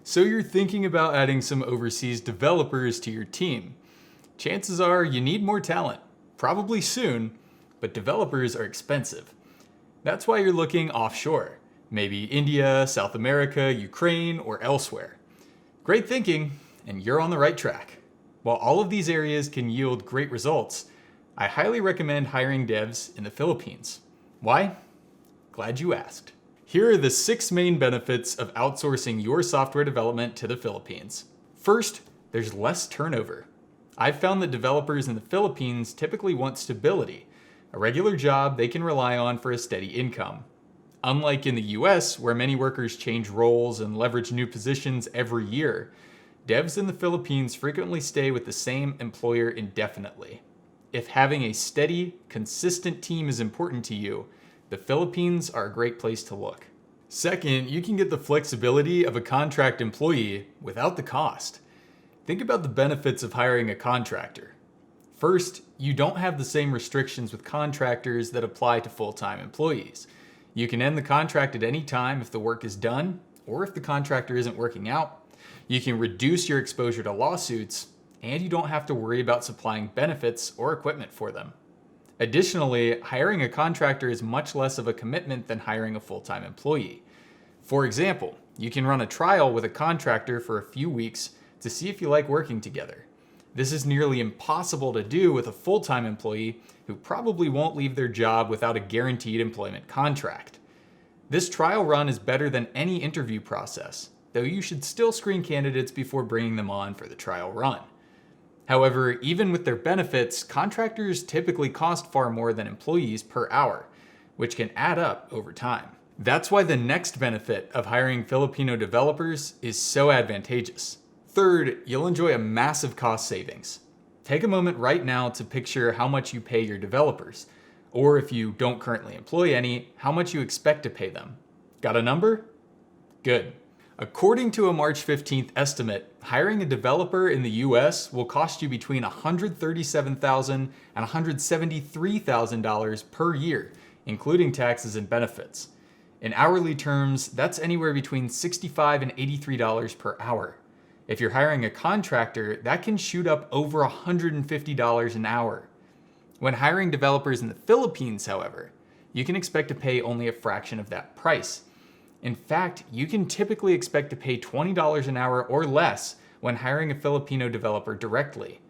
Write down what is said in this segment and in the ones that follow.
So you're thinking about adding some overseas developers to your team. Chances are you need more talent, probably soon, but developers are expensive. That's why you're looking offshore, maybe India, South America, Ukraine, or elsewhere. Great thinking, and you're on the right track. While all of these areas can yield great results, I highly recommend hiring devs in the Philippines. Why? Glad you asked. Here are the 6 main benefits of outsourcing your software development to the Philippines. First, there's less turnover. I've found that developers in the Philippines typically want stability, a regular job they can rely on for a steady income. Unlike in the US, where many workers change roles and leverage new positions every year, devs in the Philippines frequently stay with the same employer indefinitely. If having a steady, consistent team is important to you, the Philippines are a great place to look. Second, you can get the flexibility of a contract employee without the cost. Think about the benefits of hiring a contractor. First, you don't have the same restrictions with contractors that apply to full-time employees. You can end the contract at any time if the work is done, or if the contractor isn't working out. You can reduce your exposure to lawsuits, and you don't have to worry about supplying benefits or equipment for them. Additionally, hiring a contractor is much less of a commitment than hiring a full-time employee. For example, you can run a trial with a contractor for a few weeks to see if you like working together. This is nearly impossible to do with a full-time employee who probably won't leave their job without a guaranteed employment contract. This trial run is better than any interview process, though you should still screen candidates before bringing them on for the trial run. However, even with their benefits, contractors typically cost far more than employees per hour, which can add up over time. That's why the next benefit of hiring Filipino developers is so advantageous. Third, you'll enjoy a massive cost savings. Take a moment right now to picture how much you pay your developers, or if you don't currently employ any, how much you expect to pay them. Got a number? Good. According to a March 15th estimate, hiring a developer in the US will cost you between $137,000 and $173,000 per year, including taxes and benefits. In hourly terms, that's anywhere between $65 and $83 per hour. If you're hiring a contractor, that can shoot up over $150 an hour. When hiring developers in the Philippines, however, you can expect to pay only a fraction of that price. In fact, you can typically expect to pay $20 an hour or less when hiring a Filipino developer directly.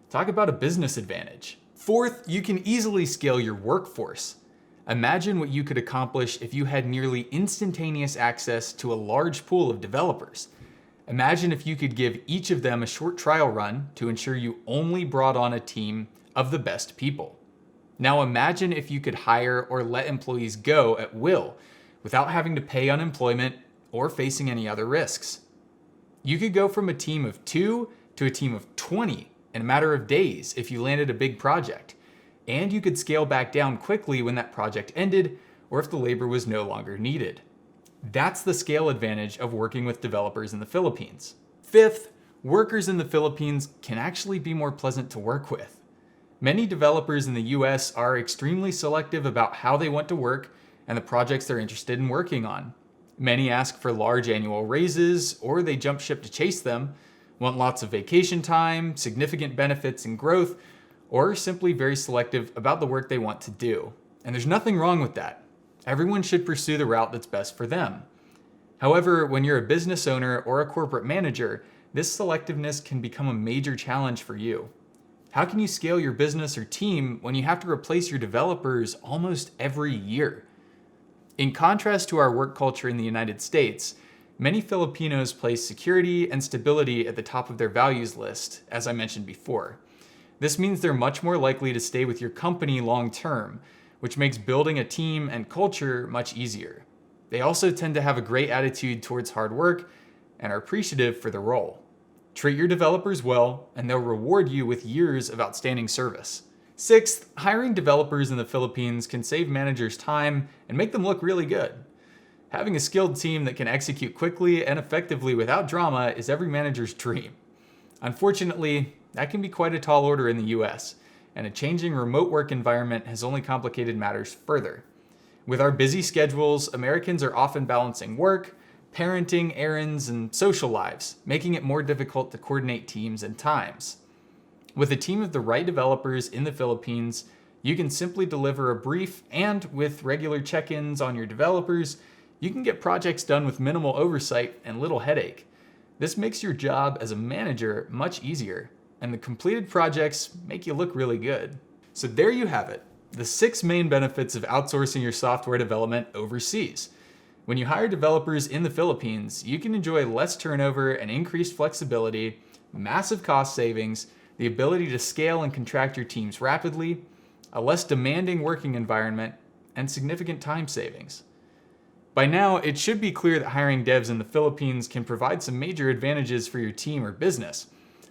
Talk about a business advantage. Fourth, you can easily scale your workforce. Imagine what you could accomplish if you had nearly instantaneous access to a large pool of developers. Imagine if you could give each of them a short trial run to ensure you only brought on a team of the best people. Now imagine if you could hire or let employees go at will, without having to pay unemployment or facing any other risks. You could go from a team of 2 to a team of 20 in a matter of days if you landed a big project, and you could scale back down quickly when that project ended or if the labor was no longer needed. That's the scale advantage of working with developers in the Philippines. Fifth, workers in the Philippines can actually be more pleasant to work with. Many developers in the US are extremely selective about how they want to work and the projects they're interested in working on. Many ask for large annual raises, or they jump ship to chase them, want lots of vacation time, significant benefits and growth, or simply very selective about the work they want to do. And there's nothing wrong with that. Everyone should pursue the route that's best for them. However, when you're a business owner or a corporate manager, this selectiveness can become a major challenge for you. How can you scale your business or team when you have to replace your developers almost every year? In contrast to our work culture in the United States, many Filipinos place security and stability at the top of their values list, as I mentioned before. This means they're much more likely to stay with your company long term, which makes building a team and culture much easier. They also tend to have a great attitude towards hard work and are appreciative for the role. Treat your developers well, and they'll reward you with years of outstanding service. Sixth, hiring developers in the Philippines can save managers time and make them look really good. Having a skilled team that can execute quickly and effectively without drama is every manager's dream. Unfortunately, that can be quite a tall order in the US, and a changing remote work environment has only complicated matters further. With our busy schedules, Americans are often balancing work, parenting, errands, and social lives, making it more difficult to coordinate teams and times. With a team of the right developers in the Philippines, you can simply deliver a brief, and with regular check-ins on your developers, you can get projects done with minimal oversight and little headache. This makes your job as a manager much easier, and the completed projects make you look really good. So there you have it, the 6 main benefits of outsourcing your software development overseas. When you hire developers in the Philippines, you can enjoy less turnover and increased flexibility, massive cost savings, the ability to scale and contract your teams rapidly, a less demanding working environment, and significant time savings. By now, it should be clear that hiring devs in the Philippines can provide some major advantages for your team or business,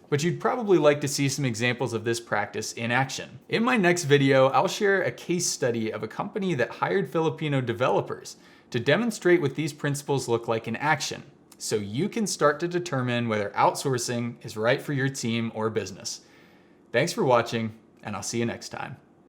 but you'd probably like to see some examples of this practice in action. In my next video, I'll share a case study of a company that hired Filipino developers to demonstrate what these principles look like in action, so you can start to determine whether outsourcing is right for your team or business. Thanks for watching, and I'll see you next time.